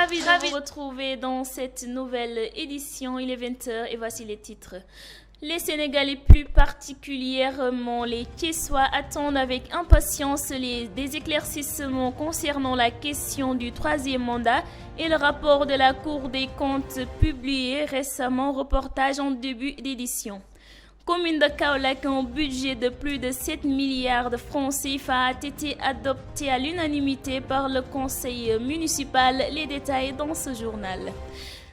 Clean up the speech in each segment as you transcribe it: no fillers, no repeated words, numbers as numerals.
Ravi de vous retrouver dans cette nouvelle édition. Il est 20h et voici les titres. Les Sénégalais, plus particulièrement les Thiessois, attendent avec impatience des éclaircissements concernant la question du troisième mandat et le rapport de la Cour des comptes publié récemment, reportage en début d'édition. Commune de Kaolack, un budget de plus de 7 milliards de francs CFA a été adopté à l'unanimité par le conseil municipal. Les détails dans ce journal.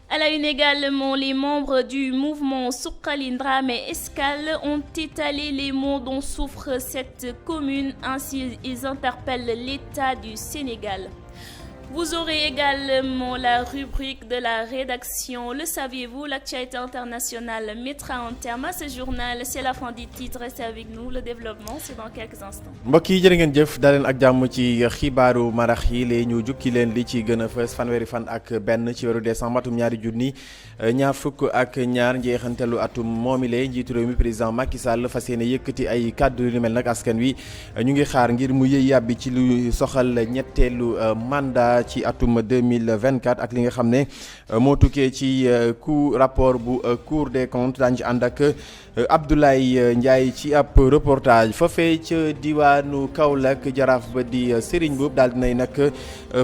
À la une également, les membres du mouvement Suqali Dramé Escale ont étalé les maux dont souffre cette commune. Ainsi, ils interpellent l'État du Sénégal. Vous aurez également la rubrique de la rédaction. Le saviez-vous, l'actualité internationale mettra un terme à ce journal. C'est la fin du titre. Restez avec nous. Le développement, c'est dans quelques instants. mbokk yi jërë ngeen jëf daleen ak jàmm ci xibaaru marax yi lay ñu jukki leen li ci gën a fës fanweeri fan ak benn ci weeru décembre atum ñaari junni ñaar fukk ak ñaar njeexantelu atum moomile njiitu réew mi président Macky Sall fas yéene yëkkati ay kàddu yu mel nag askan wi ñu ngi xaar ngir mu yëy yàbbi ci lu soxal ñetteelu mandat ci atum 2024 ak li nga xam ne moo tukkee ci rapport bu Cour des comptes daañu ci ànd ak Abdoulaye Ndiaye ci ab reportage foofee ca diwaanu Kaolack jaraaf ba di Serigne Boub daal dinay nag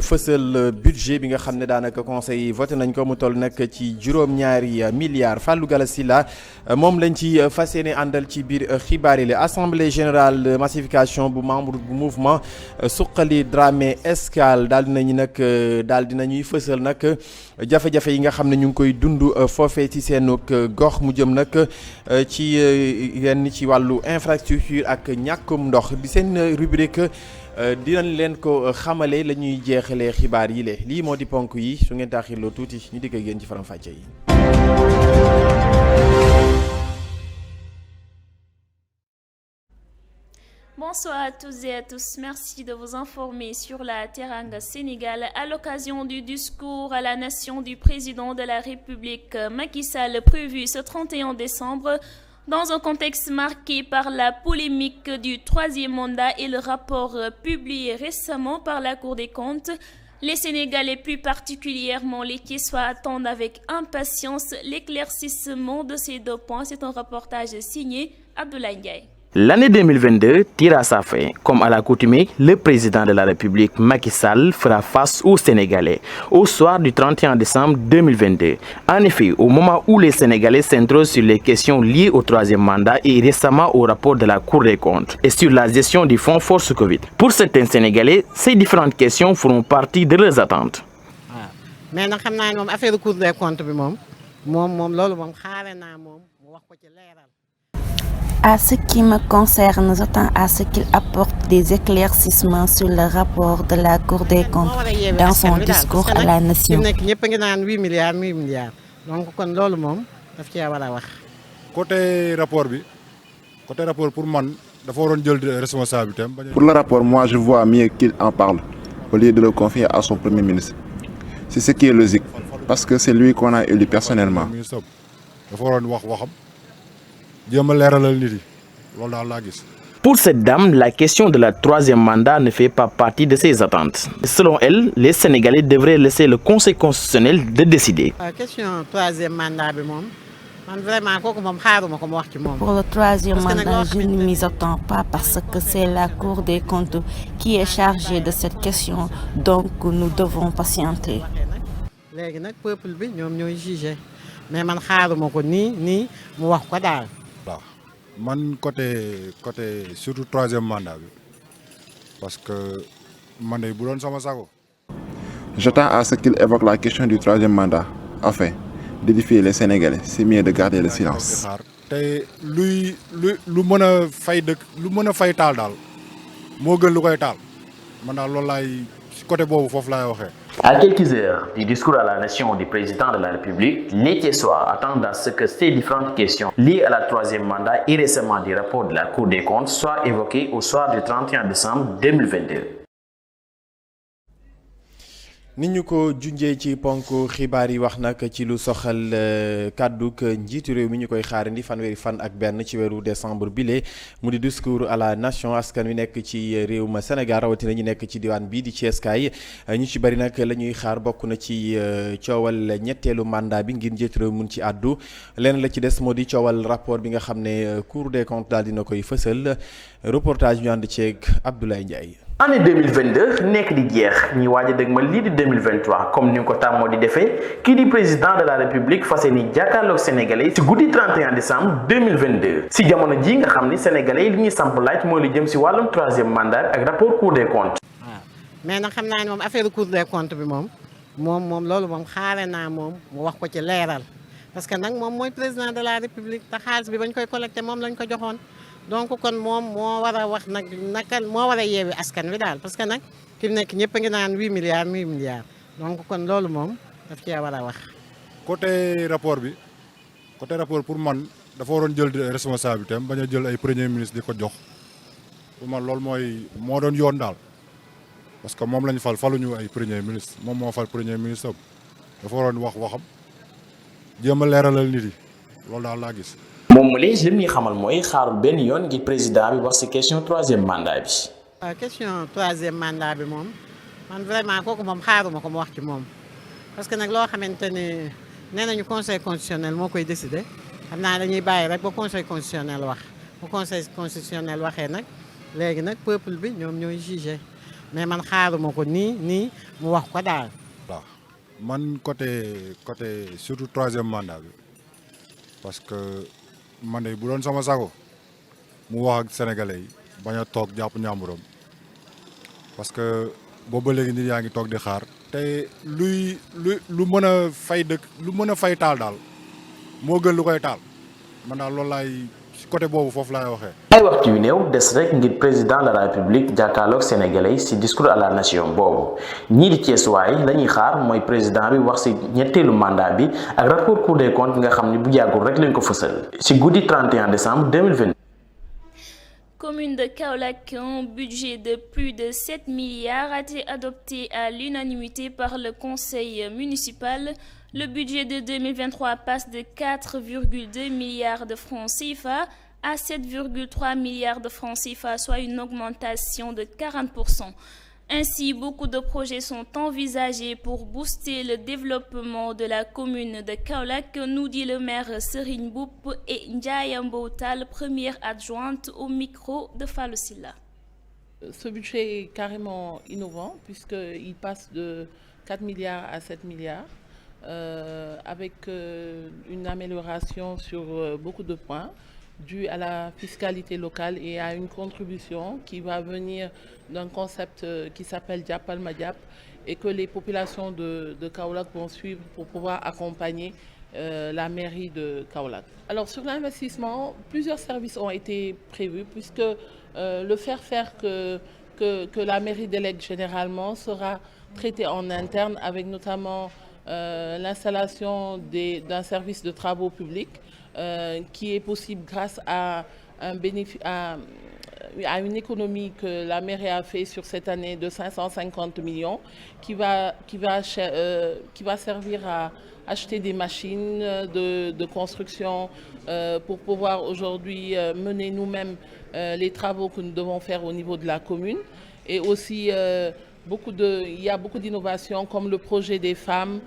fësal budget bi nga xam ne daanaka conseil voté nañ ko mu toll nag ci juróom-ñaari milliards Fallou Galassila moom lañ ci fas yéene àndal ci biir xibaar yi la assemblée générale de massification bu membre bu mouvement Suqali Dramé Escale daal dinañuy fësal nag jafe-jafe yi nga xam ne ñu ngi koy dund foofee ci seen gox mu jëm nag ci yenn ci wàllu infrastructure ak ñàkkum ndox di seen rubrique dinañ leen ko xamale la ñuy jeexalee xibaar yi lii moo di ponk yi su ngeen taaxirloo tuuti ñu dikk ak yéen ci faram-fàcce yi. Bonsoir à tous et à tous. Merci de vous informer sur la Teranga Sénégal à l'occasion du discours à la nation du président de la République Macky Sall prévu ce 31 décembre dans un contexte marqué par la polémique du troisième mandat et le rapport publié récemment par la Cour des comptes. Les Sénégalais, plus particulièrement les Thiessois, attendent avec impatience l'éclaircissement de ces deux points. C'est un reportage signé Abdoulaye Ndiaye. L'année 2022 tire à sa fin. Comme à l'accoutumée, le président de la République Macky Sall fera face aux Sénégalais au soir du 31 décembre 2022. En effet, au moment où les Sénégalais s'interrogent sur les questions liées au troisième mandat et récemment au rapport de la Cour des comptes et sur la gestion du fonds Force Covid. Pour certains Sénégalais, ces différentes questions feront partie de leurs attentes. Mais nag xam naa moom affaire Cour des comptes bi moom loolu moom xaare naa moom mu wax ko ci leeral. À ce qui me concerne, j'attends à ce qu'il apporte des éclaircissements sur le rapport de la Cour des comptes dans son discours à la nation. ñëpp a ngi naan 8 milliards donc kon loolu moom daf cee war a wax. côté rapport pour man dafa waroon jël responsabilité am. Pour le rapport, moi je vois mieux qu'il en parle au lieu de le confier à son premier ministre. C'est ce qui est logique parce que c'est lui qu'on a élu personnellement. dafa waroon wax waxam. Pour cette dame, la question de la troisième mandat ne fait pas partie de ses attentes. Selon elle, les Sénégalais devraient laisser le Conseil constitutionnel de décider. La question troisième mandat, vraiment, pour le troisième mandat, je ne m'y attends pas parce que c'est la Cour des comptes qui est chargée de cette question, donc nous devons patienter. Le peuple bi ñoom ñooy juger mais man xaaruma ko nii mu wax ko daal. Man côté surtout troisième mandat bi parce que man de bu doon sama sago. J'attends à ce qu'il évoque la question du troisième mandat afin d'édifier les Sénégalais. C'est mieux de garder le silence. te lu mën a fay dëkk lu mën a fay taal daal moo gën lu koy taal man daal loolu laay côté boobu foofu laay waxee. À quelques heures du discours à la nation du président de la République, les Thiessois attendent à ce que ces différentes questions liées à la troisième mandat et récemment du rapport de la Cour des comptes soient évoquées au soir du 31 décembre 2022. ni ñu ko junjee ci ponk xibaar yi wax nag ci lu soxal kàdduk njiitu réew mi ñu koy xaarandi fanweeri fan ak benn ci weeru décembre bile mu di discours à la nation askan wi nekk ci réew ma Sénégal rawatina ñu nekk ci diwaan bii di Thiès kaay ñu ci bari nag la ñuy xaar bokk na ci coowal ñetteelu mandat bi ngir njiitu réew mun ci àddu leneen la ci des moo di coowal rapport bi nga xam ne Cour des comptes daal dina koy fësal reportage ñu ànd ceeg Abdoulaye Ndiaye. année 2022 nekk di jeex ñi waaj a dëgmal lii di 2023 comme ni nga ko tàmmoo di defee kii di président de la république fas yéene jàkkaarloog sénégalais ci guddi 31 décembre 2022 si jamono ji nga xam ni sénégalais yi li ñuy samp laaj mooy lu jëm si wàllum troisième mandat ak rapport cour des comptes. waaw mais nag xam naa ne moom affaire cour des comptes bi moom loolu moom xaare naa moom mu wax ko ci leeral parce que nag moom mooy président de la république te xaalis bi bañ koy collecté moom lañ ko joxoon. donc kon moom moo war a wax nag naka moo war a yeewi askan wi daal parce que nag fi mu nekk ñëpp a ngi naan 8 milliards donc kon loolu moom daf cee war a wax. côté rapport pour man dafa waroon jël responsabilité am bañ a jël ay premier ministre di ko jox pour man loolu moo doon yoon daal parce que moom lañ faluñu ay premier ministre moom moo fal premier ministre am dafa waroon wax waxam jéem a leeralal nit yi loolu daal laa gis. moom mu li ñuy xamal mooy xaarul benn yoon ngir président bi wax ci question troisième mandat bi. waaw question troisième mandat bi moom man vraiment kooku moom xaaruma ko mu wax ci moom parce que nag loo xamante ni nee nañu conseil constitutionnel moo koy décider xam naa dañuy bàyyi rek ba conseil constitutionnel wax bu conseil constitutionnel waxee nag léegi nag peuple bi ñoom ñooy jugé mais man xaaruma ko nii mu wax ko daal. waaw man côté surtout troisième mandat bi parce que. man de bu doon sama sago mu wax ak sénégalais yi bañ a toog jàpp ñàmburam parce que boobu ba léegi nit yaa ngi toog di xaar. te lu mën a fay dëkk lu mën a fay taal daal moo gën lu koy taal man daal loolu laay côté boobu foofu laay waxee. ay waxtu yu néew des rek ngir président de la république jàkkaarloog sénégalais ci discours à la nation boobu ñii di Ceesuwaay la ñuy xaar mooy président bi wax ci ñetteelu mandat bi ak rapport cour des comptes nga xam ne bu yàggul rek lañ ko fësal ci guddi 31 décembre 2020. Commune de Kaolack, un budget de plus de 7 milliards a été adopté à l'unanimité par le conseil municipal. Le budget de 2023 passe de 4,2 milliards de francs CFA à 7,3 milliards de francs CFA, soit une augmentation de 40%. Ainsi, beaucoup de projets sont envisagés pour booster le développement de la commune de Kaolack, nous dit le maire Serigne Mboup et Ndiaye Mboutal, première adjointe au micro de Fallou Silla. Ce budget est carrément innovant puisqu'il passe de 4 milliards à 7 milliards avec une amélioration sur beaucoup de points, dû à la fiscalité locale et à une contribution qui va venir d'un concept qui s'appelle Diapal Madiap et que les populations de Kaolack vont suivre pour pouvoir accompagner la mairie de Kaolack. Alors sur l'investissement, plusieurs services ont été prévus puisque le faire que la mairie délègue généralement sera traité en interne avec notamment l'installation d'un service de travaux publics qui est possible grâce à une économie que la mairie a fait sur cette année de 550 millions qui va servir à acheter des machines de construction pour pouvoir aujourd'hui mener nous-mêmes les travaux que nous devons faire au niveau de la commune. Et aussi, il y a beaucoup d'innovations comme le projet des femmes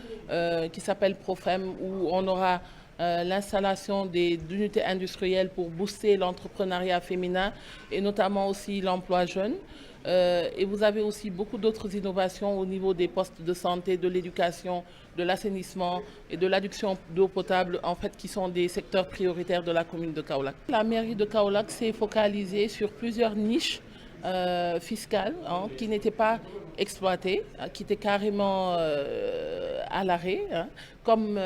qui s'appelle Profem où on aura l'installation d'unités industrielles pour booster l'entrepreneuriat féminin et notamment aussi l'emploi jeune. Et vous avez aussi beaucoup d'autres innovations au niveau des postes de santé, de l'éducation, de l'assainissement et de l'adduction d'eau potable, en fait, qui sont des secteurs prioritaires de la commune de Kaolack. La mairie de Kaolack s'est focalisée sur plusieurs niches fiscales qui n'étaient pas exploitées, qui étaient carrément à l'arrêt, comme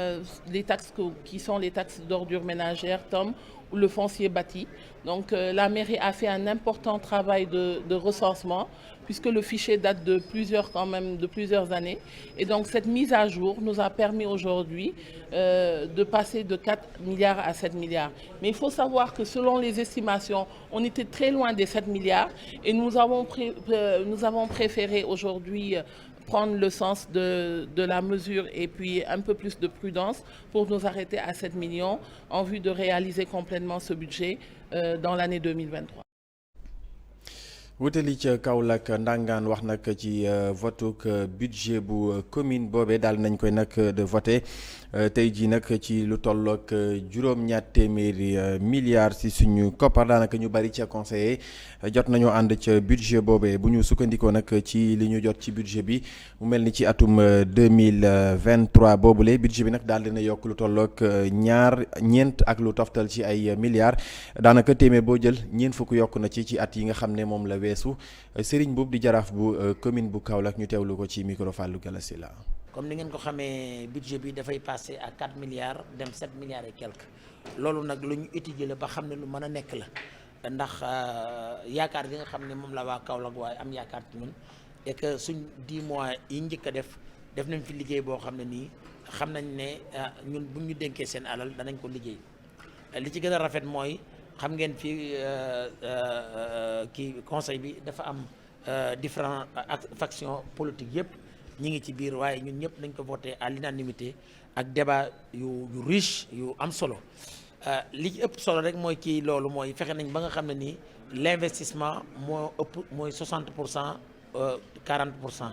les taxes qui sont les taxes d'ordures ménagères, TOM, ou le foncier bâti. Donc la mairie a fait un important travail de recensement puisque le fichier date de plusieurs années. Et donc cette mise à jour nous a permis aujourd'hui de passer de 4 milliards à 7 milliards. Mais il faut savoir que selon les estimations, on était très loin des 7 milliards et nous avons préféré aujourd'hui prendre le sens de la mesure et puis un peu plus de prudence pour nous arrêter à 7 millions en vue de réaliser complètement ce budget dans l'année 2023. wutali ca Kaolack Ndangaan wax nag ci votuk budget bu commune boobee daal nañ koy nag de voté tey jii nag ci lu tollook juróom-ñaar téeméeri milliards si suñu koppar daanaka ñu bari ca conseiller jot nañoo ànd ca budget boobee bu ñu sukkandikoo nag ci li ñu jot ci budget bi mu mel ni ci atum 2023 boobule budget bi nag daal dina yokk lu tollook ñeent ak lu toftal ci ay milliards daanaka téeméer boo jël ñeent fukk yokk na ci at yi nga xam ne moom la weesu Serigne Mboup di jaraaf bu commune bu Kaolack ñu teewlu ko ci micro Fallou Galassi la. comme ni ngeen ko xamee budget bi dafay passer à 4 milliards dem 7 milliards et quelques loolu nag lu ñu étudier la ba xam ne lu mën a nekk la ndax yaakaar gi nga xam ne moom la waa Kaolack waaye am yaakaar ci ñun et que suñ 10 mois yi njëkk a def nañ fi liggéey boo xam ne nii xam nañ ne ñun bu ñu dénkee seen alal danañ ko liggéey li ci gën a rafet mooy. xam ngeen fii kii conseil bi dafa am différents factions politiques yëpp ñi ngi ci biir waaye ñun ñëpp nañ ko voté à l'unanimité ak débat yu riche yu am solo li ci ëpp solo rek mooy kii loolu mooy fexe nañ ba nga xam ne nii l'investissement moo ëpp mooy 60% 40%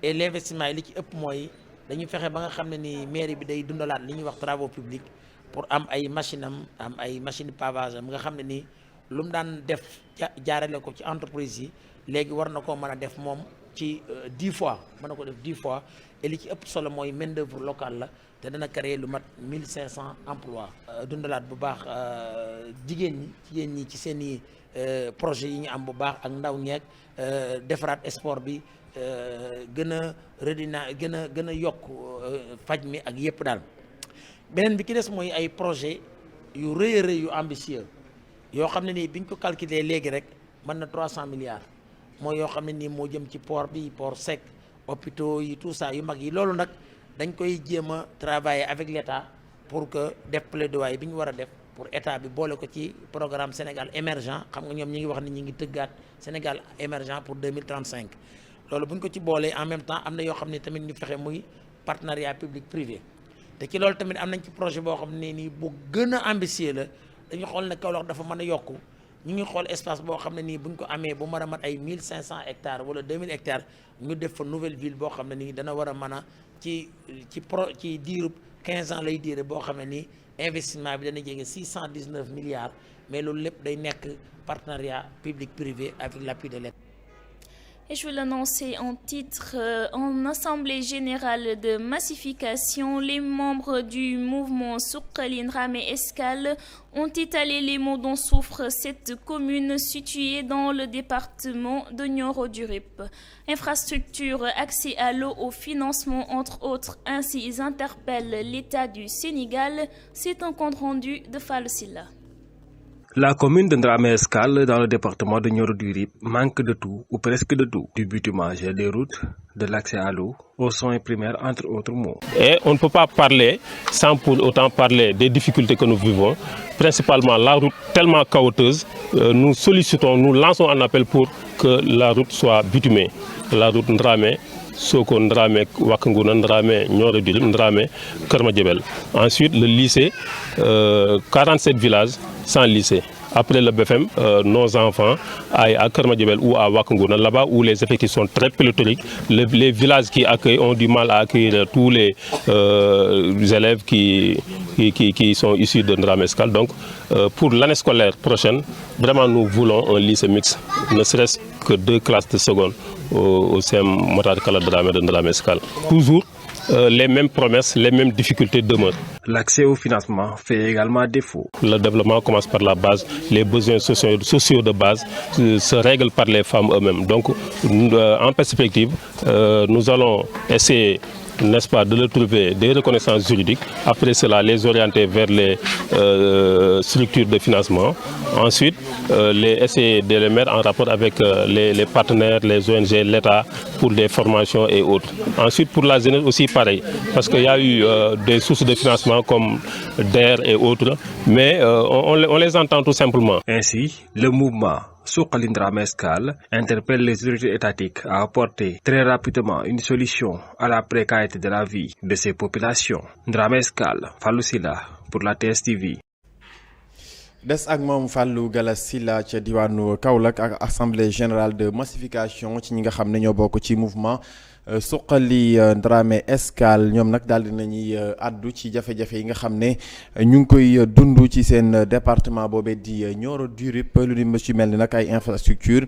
et l'investissement yi li ci ëpp mooy dañu fexe ba nga xam ne nii mairie bi day dundalaat li ñuy wax travaux publics pour am ay machine am ay machine pavage am nga xam ne nii lu mu daan def jaarale ko ci entreprise yi léegi war na koo mën a def moom ci 10 fois mën na ko def 10 fois et li ci ëpp solo mooy main d'œuvre locale la te dana créer lu mat 1500 emplois dundalaat bu baax jigéen ñi ci seen i projet yi ñu am bu baax ak ndaw ñeeg defaraat sport bi gën a yokk faj mi ak yëpp daal. beneen bi ki des mooy ay projet yu rëy a rëy yu ambitieux yoo xam ne nii biñ ko calculer léegi rek mën na 300 milliards mooy yoo xam ne nii moo jëm ci port bi port sec hôpitaux yi tout ça yu mag yi loolu nag dañ koy jéem a travailler avec l'État pour que def plaidoyer bi ñu war a def pour état bi boole ko ci programme Sénégal émergent xam nga ñoom ñi ngi wax ne ñi ngi tëggaat Sénégal émergent pour 2035 loolu bu ñu ko ci boolee en même temps am na yoo xam ne tamit ñu fexe muy partenariat public privé te ci loolu tamit am nañ ci projet boo xam ne nii bu gën a ambitieux la dañu xool ne Kaolack dafa mën a yokku ñu ngi xool espace boo xam ne nii buñ ko amee bu mën a mat ay 1500 hectares wala 2000 hectares ñu def fa nouvelle ville boo xam ne nii dana war a mën a ci diirub 15 ans lay diire boo xam ne nii investissement bi dana jege 619 milliards mais loolu lépp day nekk partenariat public privé avec l'appui de l'État. Et je vais l'annoncer en titre. En Assemblée générale de massification, les membres du mouvement Suqali Ndramé Escale ont étalé les maux dont souffre cette commune située dans le département de Nioro-du-Rip. Infrastructure, accès à l'eau, au financement, entre autres. Ainsi, ils interpellent l'État du Sénégal. C'est un compte rendu de Fall Silla. La commune de Ndramé Escale, dans le département de Nioro-du-Rip, manque de tout, ou presque de tout. Du bitumage, des routes, de l'accès à l'eau, aux soins primaires, entre autres mots. Et on ne peut pas parler sans pour autant parler des difficultés que nous vivons. Principalement la route tellement chaotique, nous sollicitons, nous lançons un appel pour que la route soit bitumée. La route Ndramé, Soko Ndramé, Wakanguna Ndramé, Nioro-du-Rip, Ndramé, Kermadjebel. Ensuite, le lycée, 47 villages sans lycée. Après le BFM, nos enfants aillent à Kermadjebel ou à Wakanguna, là-bas où les effectifs sont très pléthoriques. Les villages qui accueillent ont du mal à accueillir tous les élèves qui sont issus de Ndramé Escale. Donc, pour l'année scolaire prochaine, vraiment nous voulons un lycée mixte, ne serait-ce que 2 classes de seconde au CM Matar Kala Dramé de Ndramé Escale. Toujours les mêmes promesses, les mêmes difficultés demeurent. L'accès au financement fait également défaut. Le développement commence par la base. Les besoins sociaux de base se règlent par les femmes eux-mêmes. Donc, en perspective, nous allons essayer, n'est-ce pas, de leur trouver des reconnaissances juridiques. Après cela, les orienter vers les structures de financement. Ensuite, essayer de les mettre en rapport avec les partenaires, les ONG, l'État pour des formations et autres. Ensuite, pour la jeunesse aussi pareil, parce qu'il y a eu des sources de financement comme DER et autres, mais on les entend tout simplement. Ainsi, le mouvement Suqali Dramé Escale interpelle les autorités étatiques à apporter très rapidement une solution à la précarité de la vie de ces populations. Dramé Escale, Fallou Silla pour la TSTV. des ak moom Fallou Galass Sylla ca diwaanu Kaolack ak assemblée générale de massification ci ñi nga xam ne ñoo bokk ci mouvement Suqali Dramé Escale ñoom nag daal dinañuy addu ci jafe-jafe yi nga xam ne ñu ngi koy dund ci seen département boobee di Nioro du Rip lu ni ci mel ni nag ay infrastructure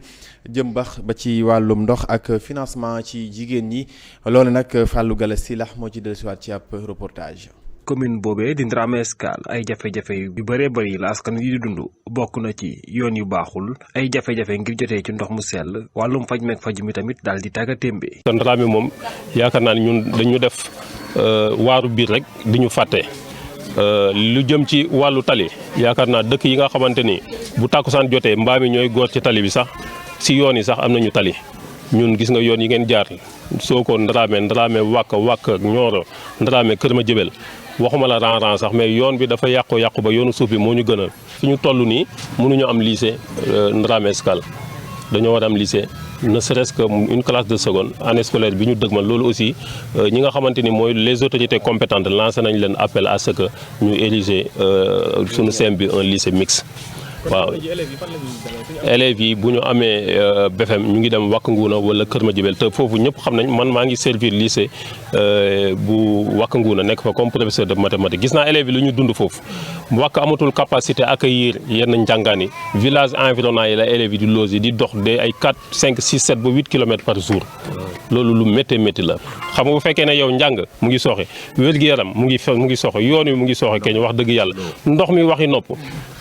jëm ba ci wàllum ndox ak financement ci jigéen ñi loolu nag Fallou Galass Sylla moo ci dellusiwaat ci ab reportage. commune boobee di Dramé Escale ay jafe-jafe yu bëree bëri la askan wi di dund bokk na ci yoon yu baaxul ay jafe-jafe ngir jotee ci ndox mu sell wàllum faj meeg faj mi tamit daal di tàgga témbe. kon Dramé moom yaakaar naa ne ñun dañu def waaru biir rek di ñu fàtte lu jëm ci wàllu tali yaakaar naa dëkk yi nga xamante ni bu tàkkusaan jotee mbaam yi ñooy góor ci tali bi sax si yoon yi sax am nañu tali ñun gis nga yoon yi ngeen jaar Sokone Dramé Wàkk Nioro Dramé Kër Madiabel waxuma la ran sax mais yoon bi dafa yàqu ba yoonu suuf bi moo ñu gënal fi ñu toll nii mënuñu am lycée Dramé Escale dañoo war a am lycée ne serait-ce que une classe de seconde année scolaire bi ñu dëgmal loolu aussi ñi nga xamante ni mooy les autorités compétentes lancé nañ leen appel à ce que ñu ériger suñu CEM bi un lycée mixte. waaw élèves yi bu ñu amee BFEM ñu ngi dem Wack Ngouna wala Kër Madiabel te foofu ñëpp xam nañ man maa ngi servir lycée bu Wack Ngouna nekk fa comme professeur de mathématiques gis naa élèves yi lu ñu dund foofu Wack amatul capacité accueillir yenn njàngaan yi village environnant yi la élèves yi di loger di dox de ay 4 5 6 7 ba 8 kilomètres par jour loolu lu métti la xam nga bu fekkee ne yow njàng mu ngi sooxe wér-gu-yaram mu ngi sooxe yoon wi mu ngi sooxe keñ wax dëgg yàlla ndox mi waxi nopp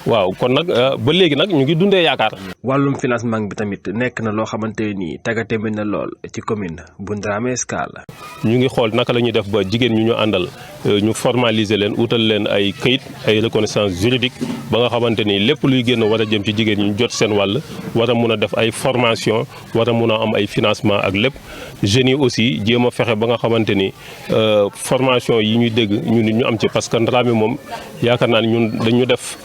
waaw kon nag ba léegi nag ñu ngi dundee yaakaar. wàllum financement bi tamit nekk na loo xamante ni tàggatémbe na lool ci commune bu Dramé Escale. ñu ngi xool naka la ñuy def ba jigéen ñu àndal ñu formaliser leen utal leen ay këyit ay reconnaissance juridique ba nga xamante ni lépp luy génn war a jëm ci jigéen ñu jot seen wàll war a mun a def ay formation war a mun a am ay financement ak lépp jeunes yi aussi jéem a fexe ba nga xamante ni formation yi ñuy dégg ñu am ci parce que Dramé moom yaakaar naa ne ñun dañu def.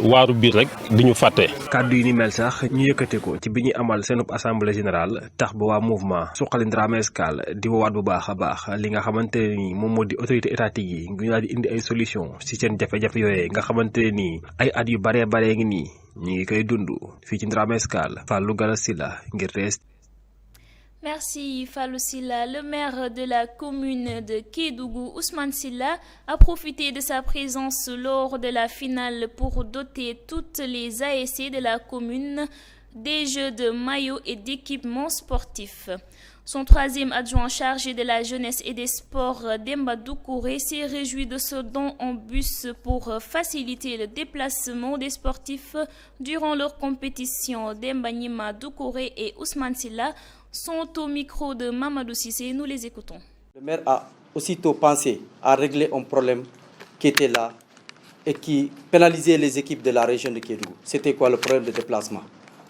waaru biir rek di ñu fàtte. kàddu yi ni mel sax ñu yëkkate ko ci bi ñuy amal seenub assemblée générale tax ba waa mouvement Suqali Dramé Escale di woowaat bu baax a baax li nga xamante ni moom moo di autorité étatique yi ñu daal di indi ay solution ci seen jafe-jafe yooyee nga xamante ni ay at yu baree ngi nii ñu ngi koy dund fii ci Dramé Escale Fallou Galass Sylla ngir rees. Merci Fallou Silla. Le maire de la commune de Kédougou, Ousmane Silla, a profité de sa présence lors de la finale pour doter toutes les ASC de la commune des jeux de maillots et d'équipements sportifs. Son troisième adjoint chargé de la jeunesse et des sports, Demba Doucouré, s'est réjoui de ce don en bus pour faciliter le déplacement des sportifs durant leur compétition. Demba Nima Doucouré et Ousmane Silla sont au micro de Mamadou Cissé. Nous les écoutons. Le maire a aussitôt pensé à régler un problème qui était là et qui pénalisait les équipes de la région de Kédougou. C'était quoi le problème de déplacement?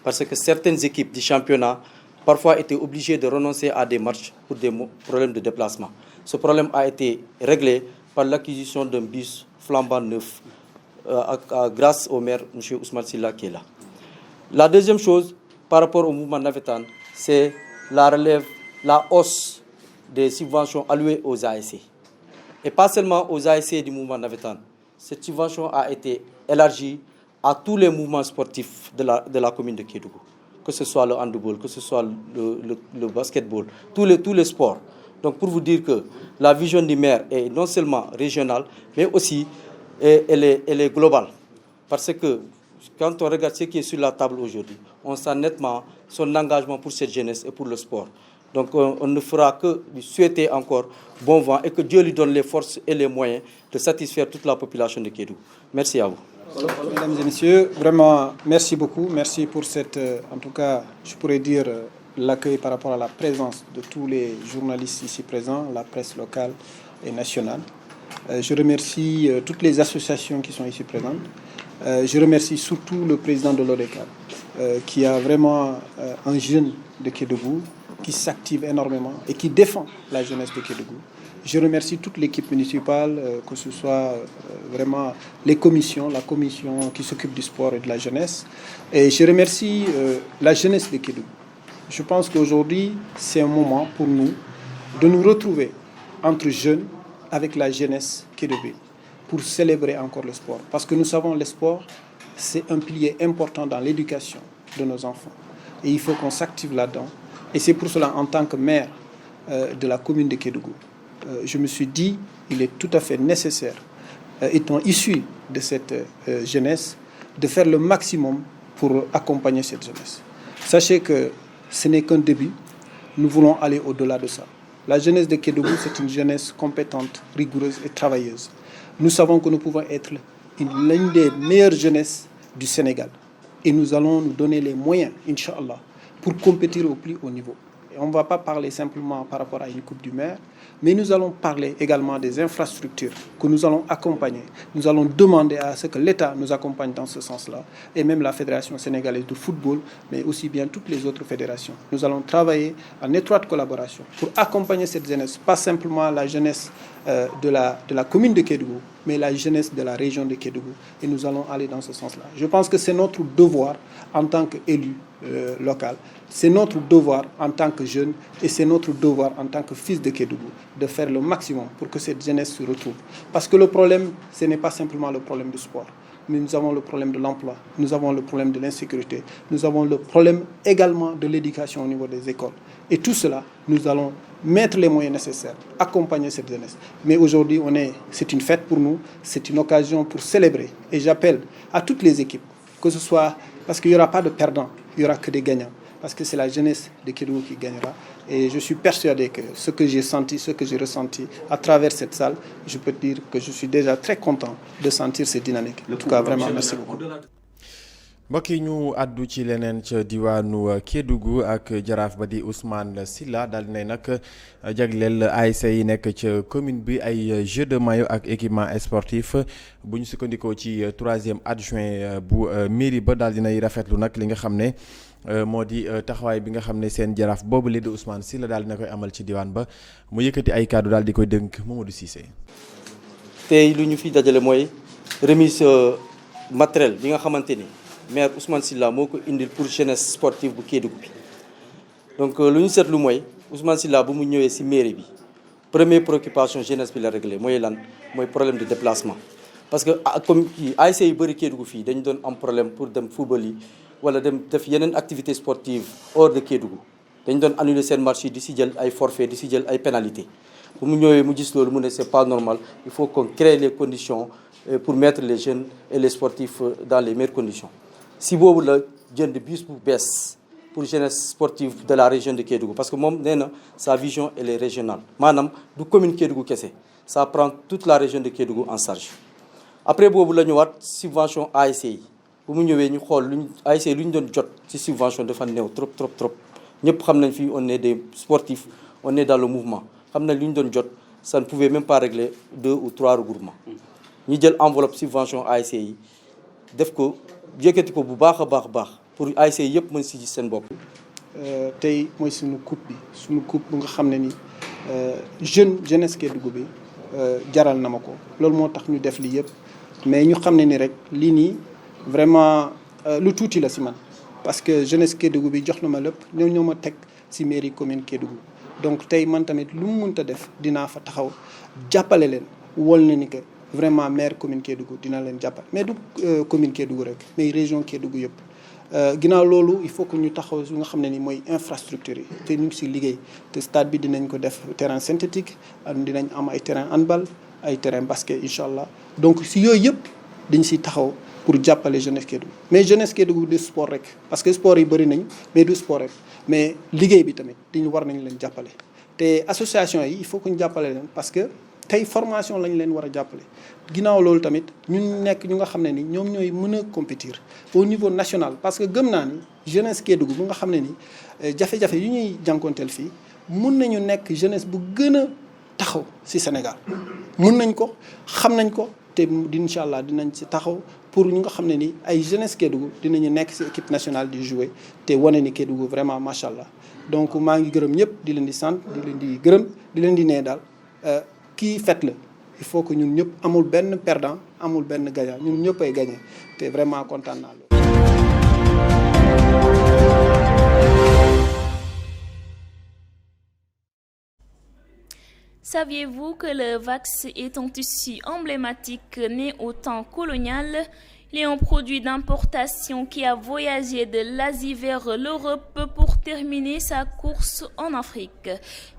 Parce que certaines équipes du championnat parfois étaient obligées de renoncer à des matchs pour des problèmes de déplacement. Ce problème a été réglé par l'acquisition d'un bus flambant neuf grâce au maire M. Ousmane Silla qui est là. La deuxième chose par rapport au mouvement navétane, c'est la hausse des subventions allouées aux ASC. Et pas seulement aux ASC du mouvement navétane. Cette subvention a été élargie à tous les mouvements sportifs de la commune de Kédougou. Que ce soit le handball, que ce soit le basketball, tous les sports. Donc pour vous dire que la vision du maire est non seulement régionale, mais aussi elle est globale. Parce que quand on regarde ce qui est sur la table aujourd'hui, on sent nettement son engagement pour cette jeunesse et pour le sport. Donc on ne fera que lui souhaiter encore bon vent et que Dieu lui donne les forces et les moyens de satisfaire toute la population de Kédougou. Merci à vous. Mesdames et messieurs, vraiment merci beaucoup. Merci pour cette, en tout cas, je pourrais dire, l'accueil par rapport à la présence de tous les journalistes ici présents, la presse locale et nationale. Je remercie toutes les associations qui sont ici présentes. Je remercie surtout le président de l'ODECAD, qui a vraiment un jeune de Kédougou, qui s'active énormément et qui défend la jeunesse de Kédougou. Je remercie toute l'équipe municipale, que ce soit vraiment les commissions, la commission qui s'occupe du sport et de la jeunesse. Et je remercie la jeunesse de Kédougou. Je pense qu'aujourd'hui, c'est un moment pour nous de nous retrouver entre jeunes avec la jeunesse kédougoue pour célébrer encore le sport. Parce que nous savons que le sport, c'est un pilier important dans l'éducation de nos enfants. Et il faut qu'on s'active là-dedans. Et c'est pour cela, en tant que maire de la commune de Kédougou, je me suis dit qu'il est tout à fait nécessaire, étant issu de cette jeunesse, de faire le maximum pour accompagner cette jeunesse. Sachez que ce n'est qu'un début, nous voulons aller au-delà de ça. La jeunesse de Kédougou, c'est une jeunesse compétente, rigoureuse et travailleuse. Nous savons que nous pouvons être l'une des meilleures jeunesses du Sénégal. Et nous allons nous donner les moyens, Inch'Allah, pour compétir au plus haut niveau. Et on ne va pas parler simplement par rapport à une Coupe du Maire, mais nous allons parler également des infrastructures que nous allons accompagner. Nous allons demander à ce que l'État nous accompagne dans ce sens-là, et même la Fédération sénégalaise de football, mais aussi bien toutes les autres fédérations. Nous allons travailler en étroite collaboration pour accompagner cette jeunesse, pas simplement la jeunesse de la commune de Kédougou, mais la jeunesse de la région de Kédougou. Et nous allons aller dans ce sens-là. Je pense que c'est notre devoir en tant qu'élu local, c'est notre devoir en tant que jeune et c'est notre devoir en tant que fils de Kédougou de faire le maximum pour que cette jeunesse se retrouve. Parce que le problème, ce n'est pas simplement le problème du sport, mais nous avons le problème de l'emploi, nous avons le problème de l'insécurité, nous avons le problème également de l'éducation au niveau des écoles. Et tout cela, nous allons mettre les moyens nécessaires, accompagner cette jeunesse. Mais aujourd'hui, c'est une fête pour nous, c'est une occasion pour célébrer. Et j'appelle à toutes les équipes, que ce soit, parce qu'il n'y aura pas de perdants, il n'y aura que des gagnants. Parce que c'est la jeunesse de Kédougou qui gagnera. Et je suis persuadé que ce que j'ai senti, ce que j'ai ressenti à travers cette salle, je peux dire que je suis déjà très content de sentir cette dynamique. En tout cas, vraiment, merci beaucoup. mbokk yi ñu àddu ci leneen ca diwaanu Kédougou ak jaraaf ba di Ousmane Sylla daal di nag jagleel ASC yi nekk ca commune bi ay jeux de maillot ak équipement sportif bu ñu sukkandikoo ci 3e adjoint bu mairie ba daal dinay rafetlu nag li nga xam ne moo di taxawaay bi nga xam ne seen jaraaf boobu la di Ousmane Sylla daal dina koy amal ci diwaan ba mu yëkkati ay kàddu daal di koy dënk Mamadou Cissé. tey lu ñu fi dajale mooy remise matériel bi nga xamante ni maire Ousmane Sylla moo ko indil pour jeunesse sportive bu Kédougou bi donc lu ñu seetlu mooy Ousmane Sylla bu mu ñëwee ci mairie bi première préoccupation jeunesse bi la réglé mooy lan mooy problème de déplacement. parce que comme ASC yu bëri Kédougou fii dañu doon am problème pour dem football yi wala dem def yeneen activité sportive hors de Kédougou dañu doon annuler seen match yi di ci jël ay forfait di ci jël ay pénalité bu mu ñëwee mu gis loolu mu ne c'est pas normal il faut qu'on crée les conditions pour mettre les jeunes et les sportifs dans les meilleures conditions. si boobu la jënd bus bu bees pour jeunesse sportive de la région de Kédougou parce que moom nee na sa vision elle est régionale maanaam du commune Kédougou kese ça prend toute la région de Kédougou en charge. après boobu la ñëwaat subvention ASC yi bu mu ñëwee ñu xool luñ ASC lu ñu doon jot ci subvention dafa néew trop ñëpp xam nañ fii on est des sportifs on est dans le mouvement xam nañ lu ñu doon jot ça ne pouvait même pas régler 2 ou 3 regroupements ñu jël enveloppe subvention ASC yi def ko yëkkati ko bu baax a baax pour ASC yëpp mën si gis seen bopp. tey mooy suñu coupe bu nga xam ne ni jeunesse Kédougou bi jaral na ma ko loolu moo tax ñu def lii yëpp mais ñu xam ne ni rek lii nii vraiment lu tuuti la si man parce que jeunesse Kédougou bi jox na ma lépp ñoo ma teg si mairie commune Kédougou donc tey man tamit lu mu mënta def dinaa fa taxaw jàppale leen wol na ni que vraiment maire commune Kédougou dina leen jàppale mais du commune Kédougou rek mais région Kédougou yëpp. ginnaaw loolu il faut que ñu taxaw su nga xam ne ni mooy infrastructure yi te ñu ngi si liggéey te stade bi dinañ ko def terrain synthétique dinañ am ay terrain handball ay terrain basket incha allah donc si yooyu yëpp dañ siy taxaw pour jàppale jeunesse Kédougou mais jeunesse Kédougou du sport rek parce que sport yi bëri nañ mais du sport rek mais liggéey bi tamit war nañ leen jàppale te association yi il faut que ñu jàppale leen parce que tey formation lañ leen war a jàppale ginnaaw loolu tamit ñun nekk ñu nga xam ne ni ñoom ñooy mën a compétir au niveau national parce que gëm naa ni jeunesse Kédougou bu nga xam ne ni jafe-jafe yu ñuy jànkonteel fii mun nañu nekk jeunesse bu gën a taxaw ci Sénégal mun nañ ko xam nañ ko te incha allah dinañ ci taxaw pour ñu nga xam ne ni ay jeunesse Kédougou dinañu nekk ci équipe nationale di jouer te wane ni Kédougou vraiment macha allah donc maa ngi gërëm ñëpp di leen di sant di leen di gërëm di leen di nee daal kii fête la il faut que ñun ñëpp amul benn perdant amul benn gagnant ñun ñëpp ay gagné te vraiment kontaan naa loolu. Saviez-vous que le wax est un tissu emblématique né au temps colonial? Il est un produit d'importation qui a voyagé de l'Asie vers l'Europe pour terminer sa course en Afrique.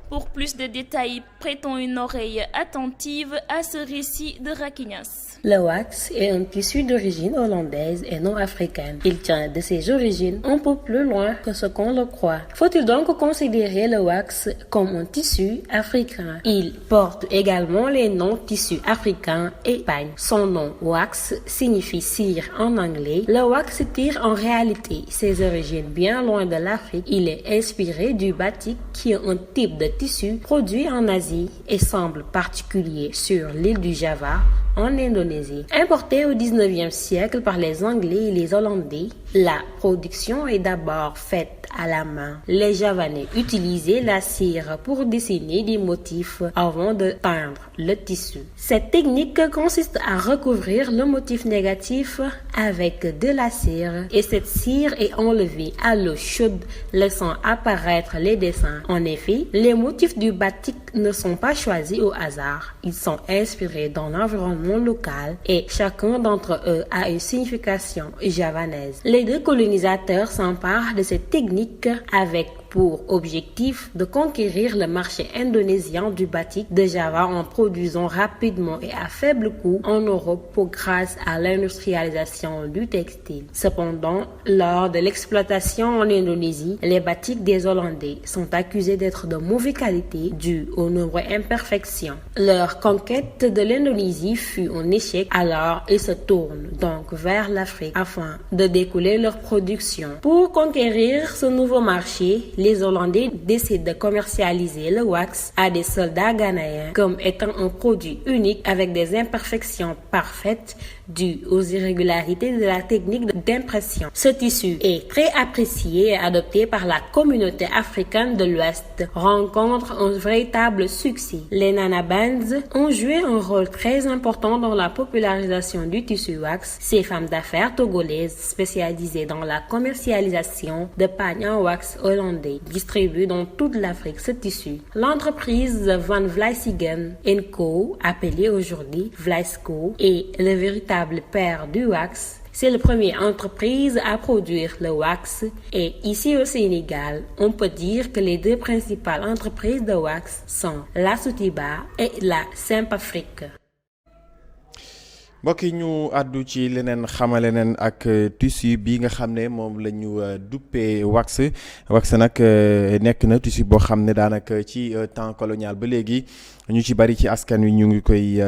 Pour plus de détails, prêtons une oreille attentive à ce récit de Raquinas. Le wax est un tissu d'origine hollandaise et non africaine. Il tient de ses origines un peu plus loin que ce qu'on le croit. Faut-il donc considérer le wax comme un tissu africain? Il porte également les noms tissu africain et pagne. Son nom wax signifie cire en anglais. Le wax tire en réalité ses origines bien loin de l'Afrique. Il est inspiré du batik qui est un type de tissu produit en Asie et semble particulier sur l'île du Java en Indonésie. Importé au 19e siècle par les Anglais et les Hollandais, la production est d'abord faite à la main. Les Javanais utilisaient la cire pour dessiner des motifs avant de peindre le tissu. Cette technique consiste à recouvrir le motif négatif avec de la cire et cette cire est enlevée à l'eau chaude, laissant apparaître les dessins. En effet, les motifs du batik ne sont pas choisis au hasard. Ils sont inspirés dans l'environnement local et chacun d'entre eux a une signification javanaise. Les deux colonisateurs s'emparent de cette technique avec pour objectif de conquérir le marché indonésien du batik de Java en produisant rapidement et à faible coût en Europe grâce à l'industrialisation du textile. Cependant, lors de l'exploitation en Indonésie, les batiks des Hollandais sont accusés d'être de mauvaise qualité dû aux nombreuses imperfections. Leur conquête de l'Indonésie fut un échec, alors ils se tournent donc vers l'Afrique afin de découler leur production. Pour conquérir ce nouveau marché, les Hollandais décident de commercialiser le wax à des soldats ghanéens comme étant un produit unique avec des imperfections parfaites dues aux irrégularités de la technique d'impression. Ce tissu est très apprécié et adopté par la communauté africaine de l'Ouest, rencontre un véritable succès. Les Nana Bands ont joué un rôle très important dans la popularisation du tissu wax. Ces femmes d'affaires togolaises spécialisées dans la commercialisation de pagnes en wax hollandais distribuent dans toute l'Afrique ce tissu. L'entreprise Van Vlissingen & Co, appelée aujourd'hui Vlysco, est le véritable père du wax. C'est la première entreprise à produire le wax et ici au Sénégal, on peut dire que les deux principales entreprises de wax sont la Soutiba et la Simpafrique. mbokk yi ñu àddu ci leneen xamale leen ak tissu bi nga xam ne moom la ñu duppee wax nag nekk na tissu boo xam ne daanaka ci temps colonial ba léegi ñu ci bari ci askan wi ñu ngi koy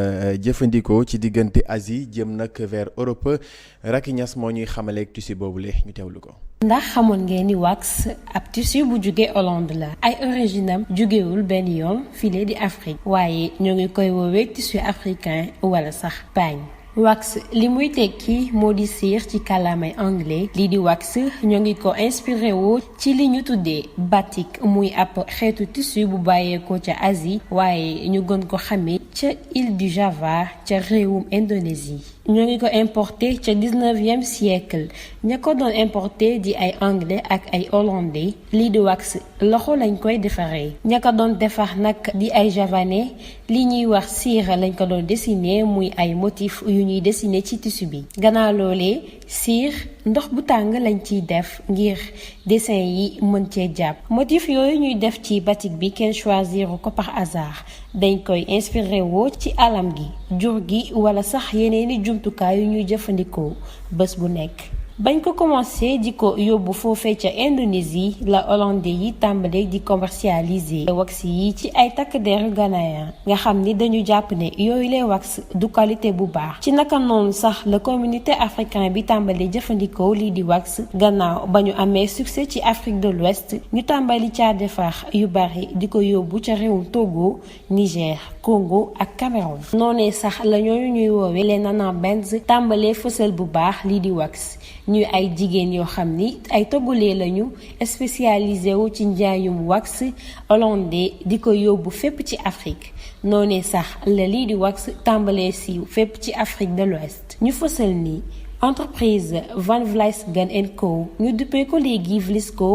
jëfandikoo ci diggante Asie jëm nag vers Europe. Raquinas moo ñuy xamaleeg tissu boobule ñu teewlu ko. ndax xamoon ngeen ni wax ab tissu bu jugee Hollande la ay originam jugewul benn yoon file di Afrique waaye ñoo ngi koy woowee tissu africain wala sax pagne. wax li muy tekki moo di cire ci kàllaamay anglais lii di wax ñoo ngi ko inspiré woo ci li ñu tuddee batik muy ab xeetu tissu bu bàyyeekoo ca Asie waaye ñu gën ko xamee ca île du Java ca réewum Indonésie. ñoo ngi ko importé ca 19e siècle ña ko doon importé di ay anglais ak ay hollandais lii di wax loxo lañ koy defaree ña ko doon defar nag di ay javanais li ñuy wax cire lañ ko doon dessiner muy ay motifs yu ñuy dessiner ci tissu bi. gannaaw loolee cire ndox bu tàng lañ ciy def ngir dessin yi mën cee jàpp motif yooyu ñuy def ci batik bi kenn choisir ko par hasard dañ koy inspiré woo ci alam gi jur gi wala sax yeneeni jumtukaay yu ñuy jëfandikoo bés bu nekk. bañ ko commencé di ko yóbbu foofee ca Indonésie la hollandais yi tàmbalee di commercialiser wax yi ci ay takk deru ghanéen nga xam ni dañu jàpp ne yooyu lay wax du qualité bu baax ci naka noonu sax la communauté africaine bi tàmbalee jëfandikoo lii di wax gannaaw ba ñu amee succès ci Afrique de l'Ouest ñu tàmbali caa defar yu bari di ko yóbbu ca réewum Togo, Niger, Congo ak Cameroun. noonee sax la ñooñu ñuy woowee les Nana Bands tàmbalee fësal bu baax lii di wax ñuy ay jigéen yoo xam ni ay togolais lañu spécialisé wu ci njaayum wax hollandais di ko yóbbu fépp ci Afrique noonee sax la lii di wax tàmbalee siiw fépp ci Afrique de l'Ouest ñu fësal ni entreprise Van Vleisgen & Co ñu duppee ko léegi Vlisco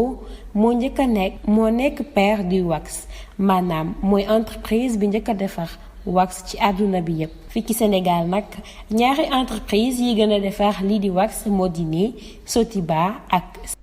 moo nekk père du wax maanaam mooy entreprise bi njëkk a defar wax ci àdduna bi yépp fii ci Sénégal nag ñaari entreprise yi gën a defar lii di wax moo di ne Sotiba ak.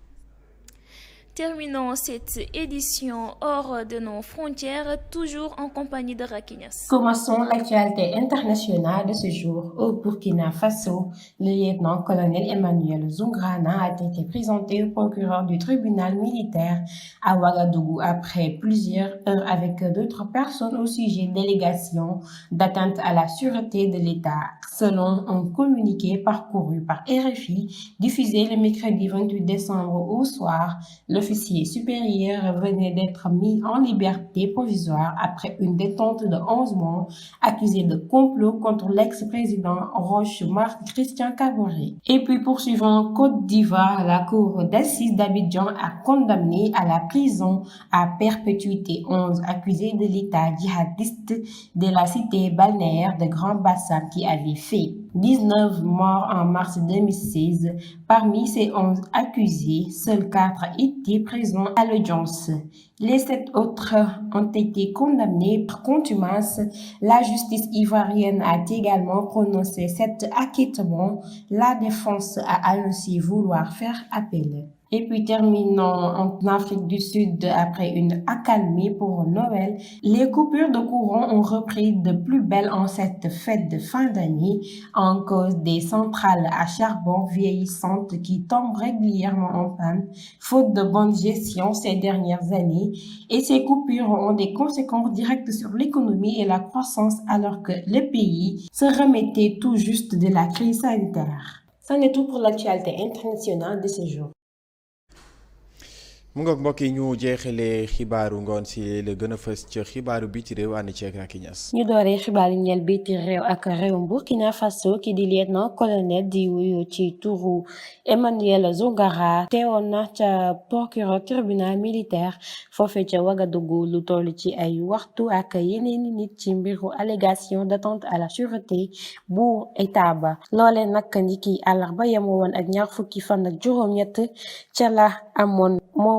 Terminons cette édition hors de nos frontières, toujours en compagnie de Rakinas. Commençons l'actualité internationale de ce jour. Au Burkina Faso, le lieutenant-colonel Emmanuel Zoungrana a été présenté au procureur du tribunal militaire à Ouagadougou après plusieurs heures avec d'autres personnes au sujet d'allégations d'atteinte à la sûreté de l'État. Selon un communiqué parcouru par RFI, diffusé le mercredi 28 décembre au soir, l'officier supérieur venait d'être mis en liberté provisoire après une détente de 11 mois, accusé de complot contre l'ex-président Roch-Marc Christian Kaboré. Et puis poursuivant Côte d'Ivoire, la cour d'assises d'Abidjan a condamné à la prison à perpétuité 11 accusés de l'État djihadiste de la cité balnéaire de Grand Bassam qui avait fait 19 morts en mars 2016. Parmi ces 11 accusés, seuls 4 étaient présents à l'audience. Les 7 autres ont été condamnés par contumace. La justice ivoirienne a également prononcé cet acquittement. La défense a annoncé vouloir faire appel. Et puis terminons en Afrique du Sud après une accalmie pour Noël. Les coupures de courant ont repris de plus belle en cette fête de fin d'année en cause des centrales à charbon vieillissantes qui tombent régulièrement en panne, faute de bonne gestion ces dernières années. Et ces coupures ont des conséquences directes sur l'économie et la croissance alors que le pays se remettait tout juste de la crise sanitaire. C'en est tout pour l'actualité internationale de ce jour. mu ngoog mbokk yi ñu jeexalee xibaaru ngoon si la gën a fës ci xibaaru biti réew ànd ceeg Racky Niass. ñu dooree xibaar yi ñeel biti réew ak réewum Burkina Faso ki di lieutenant colonel di wuyu ci turu Emmanuel Zoungara teewoon na ca procureur tribunal militaire foofee ca Ouagadougou lu toll ci ay waxtu ak yeneeni nit ci mbiru allégation d'atteinte à la sûreté bu état ba loole nag ndiki àllarba yemoo woon ak ñaar fukki fan ak juróom-ñett ca la amoon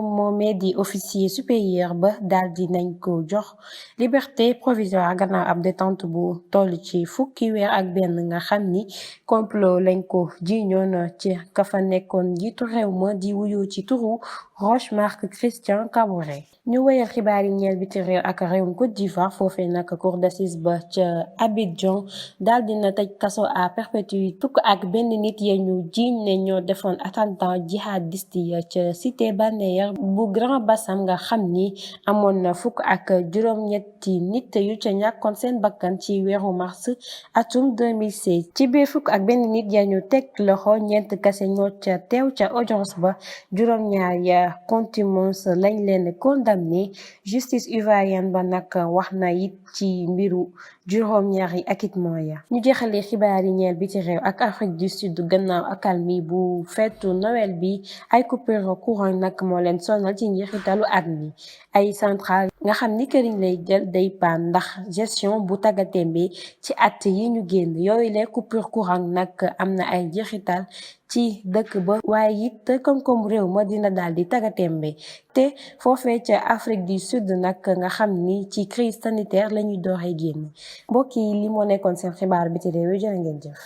moomee di officier supérieur ba daal di nañ ko jox liberté provisoire gannaaw ab détente bu toll ci fukki weer ak benn nga xam ni complot lañ ko jiiñoon ci ka fa nekkoon njiitu réew ma di wuyu ci turu Roch-Marc Christian Kaboré. ñu wéyal xibaar yi ñeel biti réew ak réewum Côte d'Ivoire foofee nag cour d'assises ba ca Abidjan daal dina tëj kaso à perpétuité fukk ak benn nit ya ñu jiiñ ne ñoo defoon attentat jihadiste ya ca cité balnéaire bu Grand Bassam nga xam ni amoon na fukk ak juróom-ñetti nit yu ca ñàkkoon seen bakkan ci weeru mars atum 2016 ci biir fukk ak benn nit ya ñu teg loxo ñeent kase ñoo ca teew ca audience ba juróom-ñaar ya contumace lañ leen condamné justice ivoirienne ba nag wax na it ci mbiru juróom-ñaari acquittement ya ñu jeexalee xibaar yi ñeel biti réew ak Afrique du Sud gannaaw accalmie bu feetu Noël bi ay coupure courant nag moo leen sonal ci njeexitalu at mi ay centrale nga xam ni këriñ lay jël day paan ndax gestion bu taggatémbe ci at yi ñu génn yooyu les coupure courant nag am na ay njeexital ci dëkk ba waaye it koom-koom réew ma dina daal di taggatémbe te foofee ca Afrique du Sud nag nga xam ni ci crise sanitaire la ñuy doxee génn mbokk yi li moo nekkoon seen xibaar bi ci réew yi jërë ngeen jëf.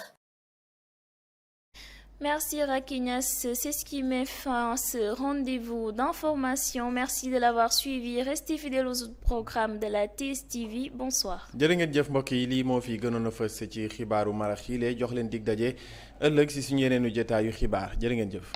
Merci Racky Niass, c'est ce qui met fin à ce rendez-vous d'information. Merci de l'avoir suivi. Restez fidèles aux autres programmes de la TSTV. Bonsoir. jërë ngeen jëf mbokk yi lii moo fi gënoon a fës ci xibaaru marax yi lay jox leen dig daje ëllëg si suñu yeneenu jotaayu xibaar jërë ngeen jëf.